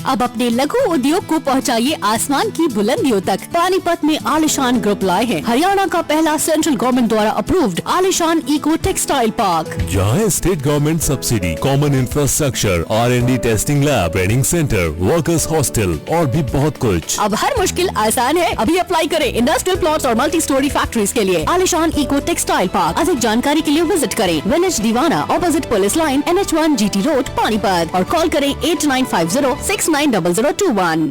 अब अपने लघु उद्योग को पहुंचाइए आसमान की बुलंदियों तक। पानीपत में आलिशान ग्रुप लाए हैं हरियाणा का पहला सेंट्रल गवर्नमेंट द्वारा अप्रूव्ड आलिशान इको टेक्सटाइल पार्क, जहाँ state government subsidy, common infrastructure, R&D testing lab, training centre, workers hostel और भी बहुत कुछ। अब हर मुश्किल आसान है। अभी अप्लाई करें इंडस्ट्रियल प्लॉट्स और मल्टी स्टोरी फैक्ट्रीज के लिए। आलिशान इको टेक्सटाइल पार्क। अधिक जानकारी के लिए विजिट करें विलेज दीवाना, opposite police line, NH1 GT road, Panipat, और कॉल करें 8950690021।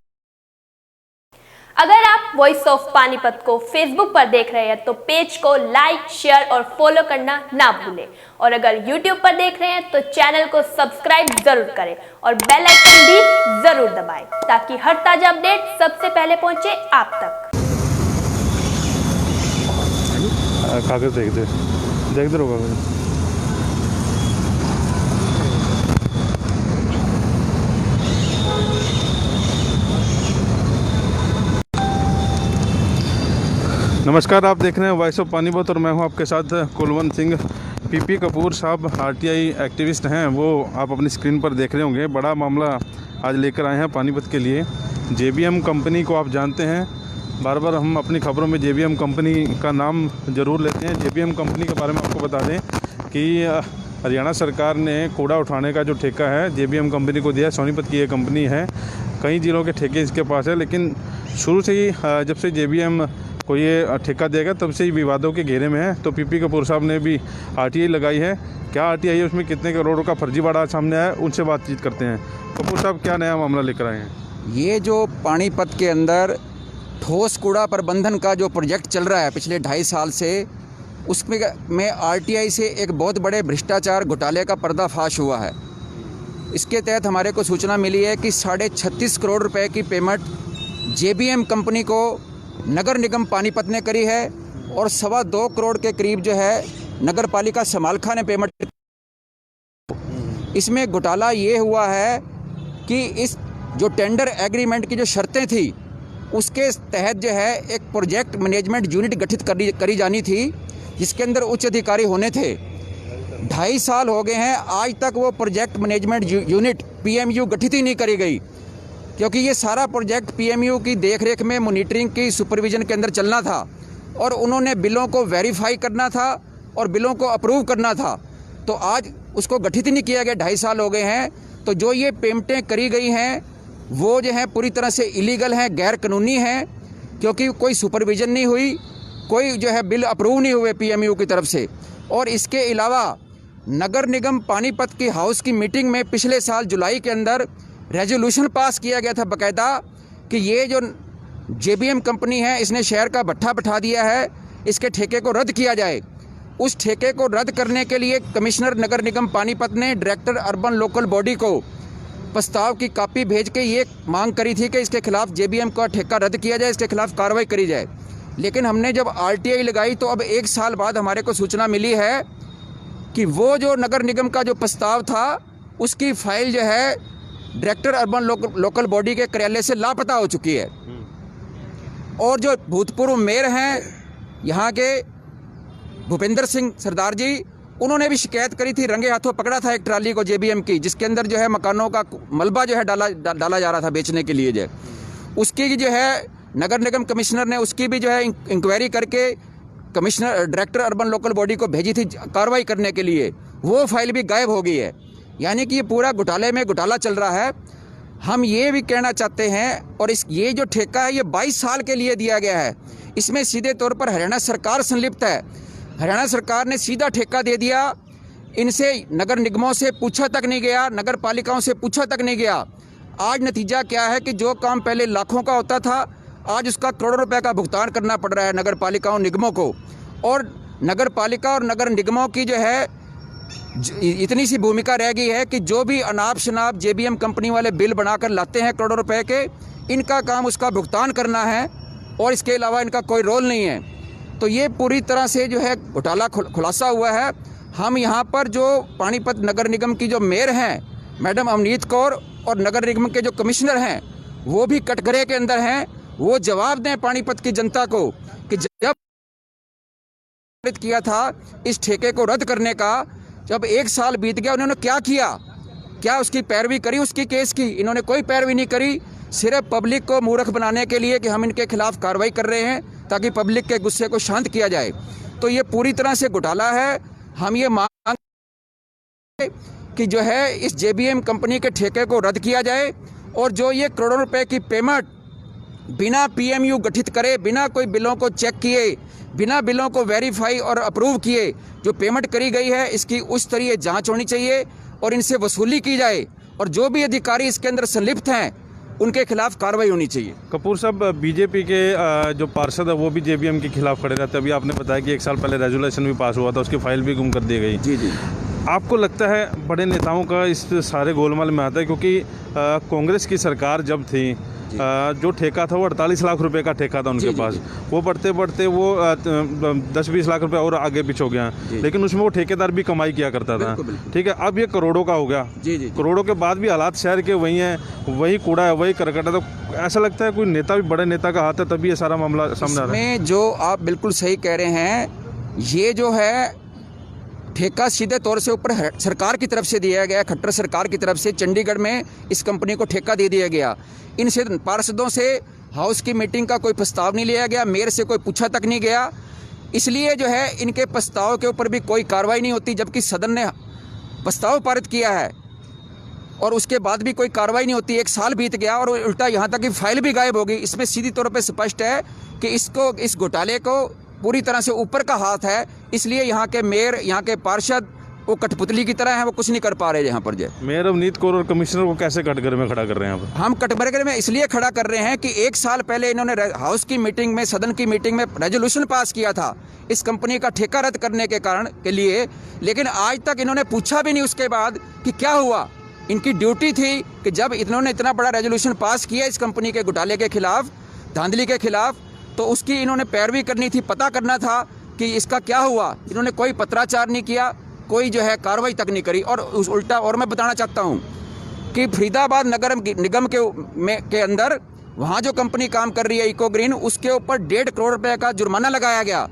अगर आप वॉइस ऑफ पानीपत को फेसबुक पर देख रहे हैं तो पेज को लाइक, शेयर और फॉलो करना ना भूलें, और अगर यूट्यूब पर देख रहे हैं तो चैनल को सब्सक्राइब जरूर करें और बेल आइकन भी जरूर दबाएं ताकि हर ताजा अपडेट सबसे पहले पहुंचे आप तक। कागज देख दे रहो कागज। नमस्कार, आप देख रहे हैं वॉइस ऑफ पानीपत और मैं हूं आपके साथ कुलवंत सिंह। PP कपूर साहब RTI एक्टिविस्ट हैं, वो आप अपनी स्क्रीन पर देख रहे होंगे। बड़ा मामला आज लेकर आए हैं पानीपत के लिए। JBM कंपनी को आप जानते हैं, बार बार हम अपनी खबरों में JBM कंपनी का नाम ज़रूर लेते हैं। JBM कंपनी के बारे में आपको बता दें कि हरियाणा सरकार ने कूड़ा उठाने का जो ठेका है JBM कंपनी को दिया है। सोनीपत की ये कंपनी है, कई जिलों के ठेके इसके पास है, लेकिन शुरू से ही जब से JBM को ये ठेका देगा तब से ही विवादों के घेरे में है। तो PP कपूर साहब ने भी RTI लगाई है। क्या RTI है, उसमें कितने करोड़ों का फर्जीवाड़ा सामने आया, उनसे बातचीत करते हैं। कपूर साहब, क्या नया मामला लेकर आए हैं? ये जो पानीपत के अंदर ठोस कूड़ा प्रबंधन का जो प्रोजेक्ट चल रहा है पिछले 2.5 साल से, उसमें RTI से एक बहुत बड़े भ्रष्टाचार घोटाले का पर्दाफाश हुआ है। इसके तहत हमारे को सूचना मिली है कि 36.5 करोड़ रुपए की पेमेंट JBM कंपनी को नगर निगम पानीपत ने करी है और 2.25 करोड़ के करीब जो है नगर पालिका समालखा ने पेमेंट। इसमें घोटाला ये हुआ है कि इस जो टेंडर एग्रीमेंट की जो शर्तें थी उसके तहत जो है एक प्रोजेक्ट मैनेजमेंट यूनिट गठित करी जानी थी, जिसके अंदर उच्च अधिकारी होने थे। 2.5 साल हो गए हैं, आज तक वो प्रोजेक्ट मैनेजमेंट यूनिट PMU गठित ही नहीं करी गई, क्योंकि ये सारा प्रोजेक्ट PMU की देखरेख में मॉनिटरिंग की सुपरविजन के अंदर चलना था और उन्होंने बिलों को वेरीफाई करना था और बिलों को अप्रूव करना था। तो आज उसको गठित ही नहीं किया गया, 2.5 साल हो गए हैं। तो जो ये पेमेंटें करी गई हैं वो जो है पूरी तरह से इलीगल हैं, गैर कानूनी हैं, क्योंकि कोई सुपरविजन नहीं हुई, कोई जो है बिल अप्रूव नहीं हुए PMU की तरफ से। और इसके अलावा नगर निगम पानीपत की हाउस की मीटिंग में पिछले साल जुलाई के अंदर रेजोल्यूशन पास किया गया था बाकायदा कि ये जो JBM कंपनी है इसने शहर का भट्ठा बैठा दिया है, इसके ठेके को रद्द किया जाए। उस ठेके को रद्द करने के लिए कमिश्नर नगर निगम पानीपत ने डायरेक्टर अर्बन लोकल बॉडी को प्रस्ताव की कॉपी भेज के ये मांग करी थी कि इसके खिलाफ JBM का ठेका रद्द किया जाए, इसके खिलाफ कार्रवाई करी जाए। लेकिन हमने जब RTI लगाई तो अब 1 साल बाद हमारे को सूचना मिली है कि वो जो नगर निगम का जो प्रस्ताव था उसकी फाइल जो है डायरेक्टर अर्बन लोकल बॉडी के कार्यालय से लापता हो चुकी है। और जो भूतपूर्व मेयर हैं यहाँ के भूपेंद्र सिंह सरदार जी, उन्होंने भी शिकायत करी थी, रंगे हाथों पकड़ा था एक ट्राली को JBM की, जिसके अंदर जो है मकानों का मलबा जो है डाला जा रहा था बेचने के लिए। जो उसकी जो है नगर निगम कमिश्नर ने उसकी भी जो है इंक्वायरी करके commissioner director urban local body को भेजी थी कार्रवाई करने के लिए, वो फाइल भी गायब हो गई है। यानी कि ये पूरा घोटाले में घोटाला चल रहा है। हम ये भी कहना चाहते हैं, और ये जो ठेका है ये 22 साल के लिए दिया गया है, इसमें सीधे तौर पर हरियाणा सरकार संलिप्त है। हरियाणा सरकार ने सीधा ठेका दे दिया, इनसे नगर निगमों से पूछा तक नहीं गया, नगर पालिकाओं से पूछा तक नहीं गया। आज नतीजा क्या है कि जो काम पहले लाखों का होता था आज उसका करोड़ों रुपए का भुगतान करना पड़ रहा है नगर पालिकाओं निगमों को। और नगर पालिका और नगर निगमों की जो है इतनी सी भूमिका रह गई है कि जो भी अनाप शनाप JBM कंपनी वाले बिल बनाकर लाते हैं करोड़ों रुपए के, इनका काम उसका भुगतान करना है और इसके अलावा इनका कोई रोल नहीं है। तो ये पूरी तरह से जो है घोटाला खुलासा हुआ है। हम यहाँ पर जो पानीपत नगर निगम की जो मेयर हैं मैडम अवनीत कौर और नगर निगम के जो कमिश्नर हैं वो भी कटघरे के अंदर हैं। वो जवाब दें पानीपत की जनता को कि जब किया था इस ठेके को रद्द करने का, जब 1 साल बीत गया उन्होंने क्या किया, क्या उसकी पैरवी करी उसकी केस की? इन्होंने कोई पैरवी नहीं करी, सिर्फ पब्लिक को मूर्ख बनाने के लिए कि हम इनके खिलाफ कार्रवाई कर रहे हैं ताकि पब्लिक के गुस्से को शांत किया जाए। तो ये पूरी तरह से घोटाला है। हम ये मांग कि जो है इस जेबीएम कंपनी के ठेके को रद्द किया जाए और जो ये करोड़ों रुपए की पेमेंट बिना पीएमयू गठित करे, बिना कोई बिलों को चेक किए, बिना बिलों को वेरीफाई और अप्रूव किए जो पेमेंट करी गई है, इसकी उस तरह जांच होनी चाहिए और इनसे वसूली की जाए और जो भी अधिकारी इसके अंदर संलिप्त हैं उनके खिलाफ कार्रवाई होनी चाहिए। कपूर साहब, बीजेपी के जो पार्षद है वो भी जेबीएम के खिलाफ खड़े रहते हैं। अभी आपने बताया कि 1 साल पहले रेजोल्यूशन भी पास हुआ था, उसकी फाइल भी गुम कर दी गई। जी जी। आपको लगता है बड़े नेताओं का इस सारे गोलमाल में आता है? क्योंकि कांग्रेस की सरकार जब थी, जो ठेका था वो 48 लाख रुपए का ठेका था उनके पास। वो बढ़ते बढ़ते वो 10-20 लाख रुपए और आगे पीछे हो गया, लेकिन उसमें वो ठेकेदार भी कमाई किया करता था। ठीक है, अब ये करोड़ों का हो गया। जी जी। करोड़ों के बाद भी हालात शहर के वही हैं, वही कूड़ा है, वही करकट है। तो ऐसा लगता है कोई नेता भी, बड़े नेता का हाथ है तभी ये सारा मामला सामने आ रहा है। इसमें जो आप बिल्कुल सही कह रहे हैं, ये जो है ठेका सीधे तौर से ऊपर सरकार की तरफ से दिया गया, खट्टर सरकार की तरफ से चंडीगढ़ में इस कंपनी को ठेका दे दिया गया। इनसे पार्षदों से हाउस की मीटिंग का कोई प्रस्ताव नहीं लिया गया, मेयर से कोई पूछा तक नहीं गया, इसलिए जो है इनके प्रस्ताव के ऊपर भी कोई कार्रवाई नहीं होती, जबकि सदन ने प्रस्ताव पारित किया है और उसके बाद भी कोई कार्रवाई नहीं होती। 1 साल बीत गया और उल्टा यहाँ तक कि फाइल भी गायब हो गई। इसमें सीधी तौर पर स्पष्ट है कि इस घोटाले को पूरी तरह से ऊपर का हाथ है, इसलिए यहाँ के मेयर, यहाँ के पार्षद वो कठपुतली की तरह हैं, वो कुछ नहीं कर पा रहे यहाँ पर। मेयर अवनीत कौर और कमिश्नर को कैसे कटघरे में खड़ा कर रहे हैं यहाँ पर? हम कटघरे में इसलिए खड़ा कर रहे हैं कि 1 साल पहले इन्होंने हाउस की मीटिंग में, सदन की मीटिंग में रेजोल्यूशन पास किया था इस कंपनी का ठेका रद्द करने के कारण के लिए, लेकिन आज तक इन्होंने पूछा भी नहीं उसके बाद कि क्या हुआ। इनकी ड्यूटी थी कि जब इन्होंने इतना बड़ा रेजोल्यूशन पास किया इस कंपनी के घोटाले के खिलाफ, धांधली के खिलाफ, तो उसकी इन्होंने पैरवी करनी थी, पता करना था कि इसका क्या हुआ। इन्होंने कोई पत्राचार नहीं किया, कोई जो है कार्रवाई तक नहीं करी। और उस उल्टा और मैं बताना चाहता हूँ कि फरीदाबाद नगर निगम के अंदर वहाँ जो कंपनी काम कर रही है इको ग्रीन, उसके ऊपर 1.5 करोड़ रुपए का जुर्माना लगाया गया,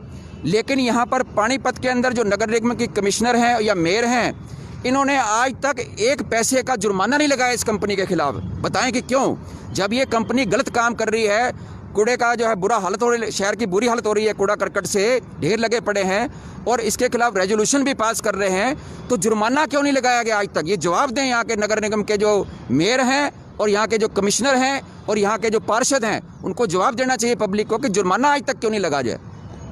लेकिन यहाँ पर पानीपत के अंदर जो नगर निगम की कमिश्नर हैं या मेयर हैं, इन्होंने आज तक 1 पैसे का जुर्माना नहीं लगाया इस कंपनी के खिलाफ। बताएं कि क्यों? जब ये कंपनी गलत काम कर रही है, कूड़े का जो है बुरा हालत हो रही है, शहर की बुरी हालत हो रही है, कूड़ा करकट से ढेर लगे पड़े हैं और इसके खिलाफ रेजोल्यूशन भी पास कर रहे हैं, तो जुर्माना क्यों नहीं लगाया गया आज तक? ये जवाब दें यहाँ के नगर निगम के जो मेयर हैं और यहाँ के जो कमिश्नर हैं और यहाँ के जो पार्षद हैं, उनको जवाब देना चाहिए पब्लिक को कि जुर्माना आज तक क्यों नहीं लगा जाए।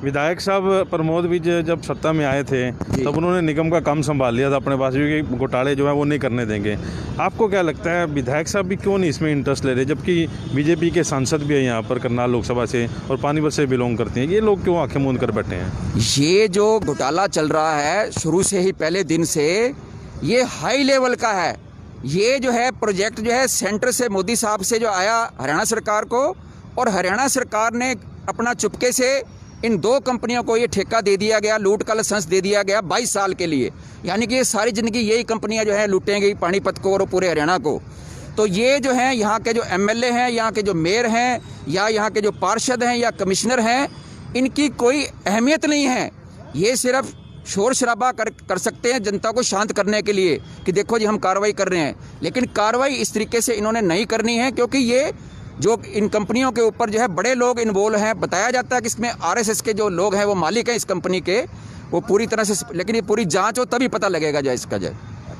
विधायक साहब प्रमोद विज जब सत्ता में आए थे तब उन्होंने निगम का काम संभाल लिया था अपने पास, क्योंकि घोटाले जो है वो नहीं करने देंगे। आपको क्या लगता है विधायक साहब भी क्यों नहीं इसमें इंटरेस्ट ले रहे, जबकि बीजेपी के सांसद भी है यहाँ पर, करनाल लोकसभा से और पानीपत से बिलोंग करते हैं, ये लोग क्यों आंखें मूंद कर बैठे हैं? ये जो घोटाला चल रहा है शुरू से ही, पहले दिन से, ये हाई लेवल का है। ये जो है प्रोजेक्ट जो है सेंटर से, मोदी साहब से जो आया हरियाणा सरकार को, और हरियाणा सरकार ने अपना चुपके से इन 2 कंपनियों को ये ठेका दे दिया गया, लूट का लाइसेंस दे दिया गया 22 साल के लिए। यानी कि ये सारी ज़िंदगी यही कंपनियां जो है लूटेंगी पानीपत को और पूरे हरियाणा को। तो ये जो है यहाँ के जो एमएलए हैं, यहाँ के जो मेयर हैं या यहाँ के जो पार्षद हैं या कमिश्नर हैं, इनकी कोई अहमियत नहीं है। ये सिर्फ शोर शराबा कर सकते हैं जनता को शांत करने के लिए कि देखो जी हम कार्रवाई कर रहे हैं, लेकिन कार्रवाई इस तरीके से इन्होंने नहीं करनी है, क्योंकि ये जो इन कंपनियों के ऊपर जो है बड़े लोग इन्वॉल्व हैं। बताया जाता है कि इसमें आरएसएस के जो लोग हैं, वो मालिक हैं इस कंपनी के, वो पूरी तरह से, लेकिन ये पूरी जांच हो तभी पता लगेगा जो इसका जो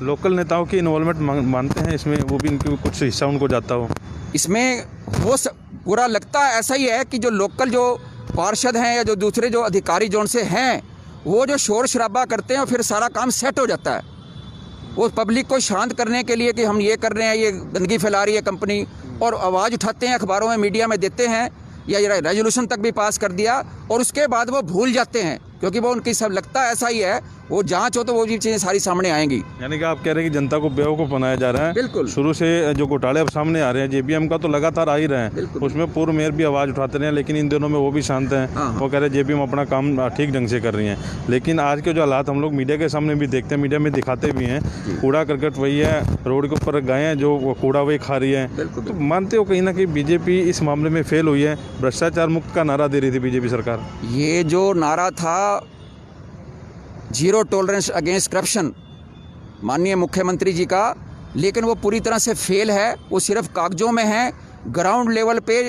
लोकल नेताओं की इन्वॉल्वमेंट मानते हैं इसमें, वो भी इनकी कुछ हिस्सा उनको जाता हो इसमें। वो पूरा लगता है ऐसा ही है कि जो लोकल जो पार्षद हैं या जो दूसरे जो अधिकारी जो उनसे हैं, वो जो शोर शराबा करते हैं और फिर सारा काम सेट हो जाता है। वो पब्लिक को शांत करने के लिए कि हम ये कर रहे हैं, ये गंदगी फैला रही है कंपनी, और आवाज़ उठाते हैं, अखबारों में, मीडिया में देते हैं, या रेजोल्यूशन तक भी पास कर दिया, और उसके बाद वो भूल जाते हैं, क्योंकि वो उनकी सब लगता है ऐसा ही है, वो जांच हो तो वो भी चीज़ें सारी सामने आएंगी। यानी कि आप कह रहे हैं कि जनता को बेवकूफ़ बनाया जा रहा है। बिल्कुल। शुरू से जो घोटाले अब सामने आ रहे हैं, जेबीएम का तो लगातार आ ही रहे हैं, उसमें पूर्व मेयर भी आवाज़ उठाते रहे हैं, लेकिन इन दिनों में वो भी शांत हैं। वो कह रहे हैं जेबीएम अपना काम ठीक ढंग से कर रही हैं। लेकिन आज के जो हालात हम लोग मीडिया के सामने भी देखते हैं, मीडिया में दिखाते भी हैं, कूड़ा करकट वही है, रोड के ऊपर गायें जो कूड़ा वही खा रही है। तो मानते हो कहीं ना कहीं बीजेपी इस मामले में फेल हुई है? भ्रष्टाचार मुक्त का नारा दे रही थी बीजेपी सरकार। ये जो नारा था जीरो टॉलरेंस अगेंस्ट करप्शन माननीय मुख्यमंत्री जी का, लेकिन वो पूरी तरह से फेल है, वो सिर्फ कागजों में है। ग्राउंड लेवल पे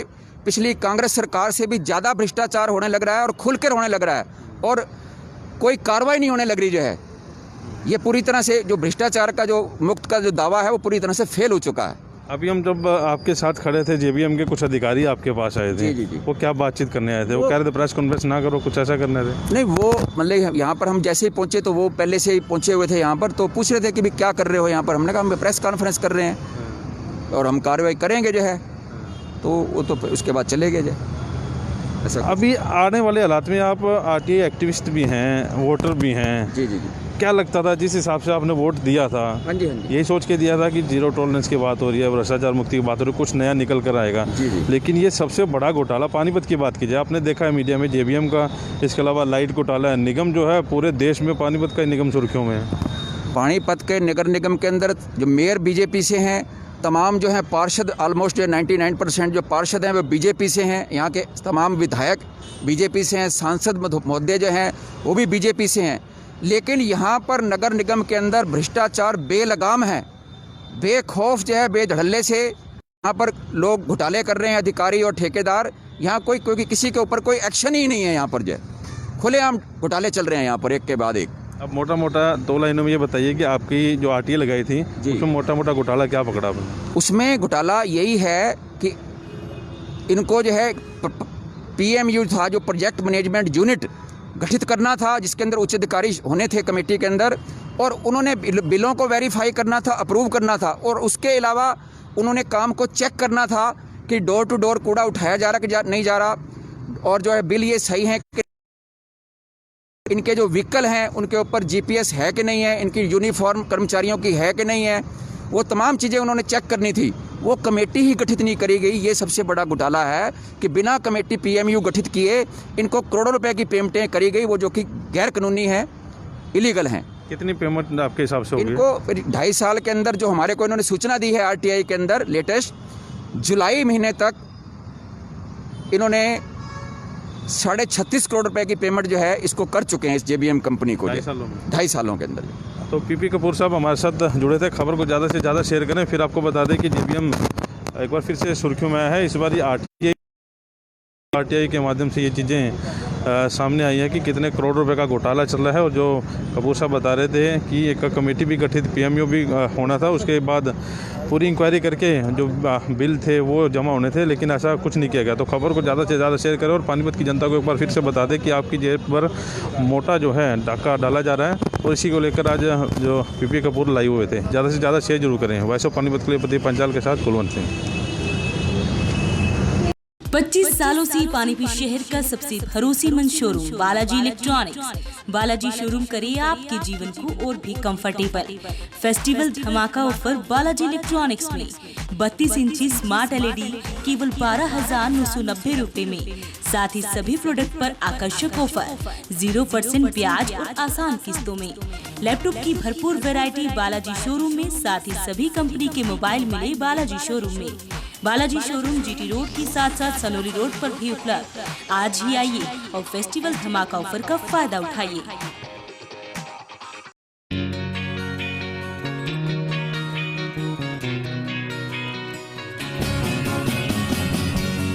पिछली कांग्रेस सरकार से भी ज़्यादा भ्रष्टाचार होने लग रहा है और खुलकर होने लग रहा है, और कोई कार्रवाई नहीं होने लग रही जो है। ये पूरी तरह से जो भ्रष्टाचार का जो मुक्त का जो दावा है वो पूरी तरह से फेल हो चुका है। अभी हम जब आपके साथ खड़े थे, जेबीएम के कुछ अधिकारी आपके पास आए थे। जी। वो क्या बातचीत करने आए थे? वो कह रहे थे प्रेस कॉन्फ्रेंस ना करो, कुछ ऐसा करने थे? नहीं, वो मतलब यहाँ पर हम जैसे ही पहुँचे तो वो पहले से ही पहुँचे हुए थे यहाँ पर, तो पूछ रहे थे कि भी क्या कर रहे हो यहाँ पर। हमने कहा हम प्रेस कॉन्फ्रेंस कर रहे हैं और हम कार्रवाई करेंगे जो है, तो वो तो उसके बाद चले गए जो ऐसा। अभी आने वाले हालात में आप आरटीआई एक्टिविस्ट भी हैं, वोटर भी हैं। जी। क्या लगता था जिस हिसाब से आपने वोट दिया था? हाँ जी। यही सोच के दिया था कि जीरो टॉलरेंस की बात हो रही है, भ्रष्टाचार मुक्ति की बात हो रही है, कुछ नया निकल कर आएगा। जी। लेकिन ये सबसे बड़ा घोटाला पानीपत की बात की जाए, आपने देखा है मीडिया में जेबीएम का, इसके अलावा लाइट घोटाला है। निगम जो है पूरे देश में पानीपत का निगम सुर्खियों में है। पानीपत के नगर निगम के अंदर जो मेयर बीजेपी से हैं, तमाम जो हैं पार्षद, ऑलमोस्ट जो 99% जो पार्षद हैं वो बीजेपी से हैं। यहाँ के तमाम विधायक बीजेपी से हैं, सांसद महोदय जो हैं वो भी बीजेपी से हैं। लेकिन यहाँ पर नगर निगम के अंदर भ्रष्टाचार बेलगाम है, बेखौफ जो है, बेधड़ल्ले से यहाँ पर लोग घोटाले कर रहे हैं, अधिकारी और ठेकेदार। यहाँ कोई किसी के ऊपर कोई एक्शन ही नहीं है। यहाँ पर जो है खुलेआम घोटाले चल रहे हैं यहाँ पर, एक के बाद एक। अब मोटा मोटा 2 लाइनों में ये बताइए कि आपकी जो आरटीआई लगाई थी उसमें मोटा मोटा घोटाला क्या पकड़ा आपने? उसमें घोटाला यही है कि इनको जो है PMU था, जो प्रोजेक्ट मैनेजमेंट यूनिट गठित करना था, जिसके अंदर उच्च अधिकारी होने थे कमेटी के अंदर, और उन्होंने बिलों को वेरीफाई करना था, अप्रूव करना था, और उसके अलावा उन्होंने काम को चेक करना था कि डोर टू डोर कूड़ा उठाया जा रहा कि नहीं जा रहा, और जो है बिल ये सही है कि इनके जो व्हीकल हैं उनके ऊपर GPS है कि नहीं है, इनकी यूनिफॉर्म कर्मचारियों की है कि नहीं है, वो तमाम चीज़ें उन्होंने चेक करनी थी। वो कमेटी ही गठित नहीं करी गई। ये सबसे बड़ा घोटाला है कि बिना कमेटी PMU गठित किए इनको करोड़ों रुपए की पेमेंटें करी गई, वो जो कि गैर कानूनी है, इलीगल हैं। कितनी पेमेंट आपके हिसाब से होगी? इनको 2.5 साल के अंदर जो हमारे को इन्होंने सूचना दी है RTI के अंदर लेटेस्ट, जुलाई महीने तक इन्होंने 36.5 करोड़ रुपए की पेमेंट जो है इसको कर चुके हैं, इस JBM कंपनी को 2.5 सालों के अंदर। तो PP कपूर साहब हमारे साथ जुड़े थे। खबर को ज़्यादा से ज़्यादा शेयर करें, फिर आपको बता दें कि JBM एक बार फिर से सुर्खियों में आया है। इस बार ये RTI के माध्यम से ये चीज़ें सामने आई है कि कितने करोड़ रुपए का घोटाला चल रहा है। और जो कपूर साहब बता रहे थे कि एक कमेटी भी गठित PMU भी होना था, उसके बाद पूरी इंक्वायरी करके जो बिल थे वो जमा होने थे, लेकिन ऐसा कुछ नहीं किया गया। तो खबर को ज़्यादा से ज़्यादा शेयर करें और पानीपत की जनता को एक बार फिर से बता दें कि आपकी जेब पर मोटा जो है डाका डाला जा रहा है, और इसी को लेकर आज जो PP कपूर लाइव हुए थे। ज़्यादा से ज़्यादा शेयर जरूर करें। वैसे पानीपत के लिए प्रदीप पंचाल के साथ कुलवंत सिंह। 25 सालों से पानीपत शहर का सबसे भरोसेमंद showroom Balaji electronics. Balaji showroom करे आपके जीवन को और भी कंफर्टेबल। फेस्टिवल धमाका ऑफर बालाजी इलेक्ट्रॉनिक्स में 32 इंची स्मार्ट LED केवल 12,990 रुपए में। साथ ही सभी प्रोडक्ट पर आकर्षक ऑफर, 0% ब्याज और आसान किस्तों में। लैपटॉप की भरपूर वैरायटी बालाजी शोरूम में, साथ ही सभी कंपनी के मोबाइल मिले बालाजी शोरूम में। बालाजी शोरूम GT रोड के साथ साथ सनोली रोड पर भी उपलब्ध। आज ही आइए और फेस्टिवल धमाका ऑफर का फायदा उठाइए।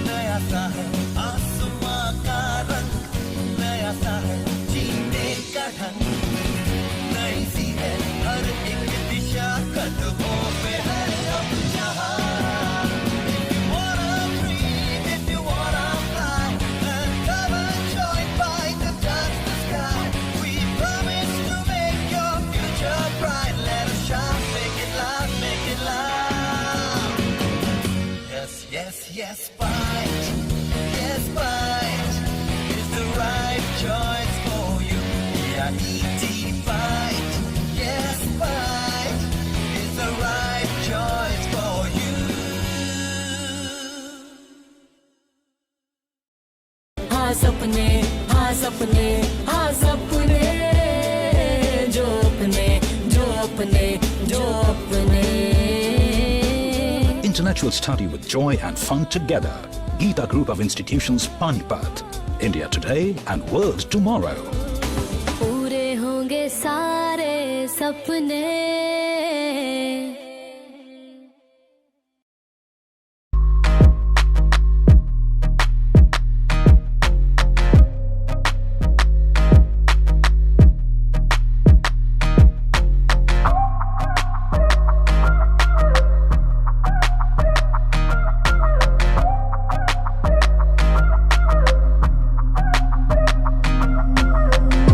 नया सा है आसमां का रंग, नया सा है जीने का ढंग, नई सी है हर एक दिशा, कदमों पे है अब जहां। Yes, Byte. Yes, Byte is the right choice for you. Yeah, ET Byte. Yes, Byte is the right choice for you. हाँ सपने, हाँ सपने, हाँ सपने, जो अपने, जो अपने, जो अपने। Intellectual study with joy and fun together. Geeta Group of Institutions, Panipat. India today and world tomorrow. पूरे होंगे सारे सपने।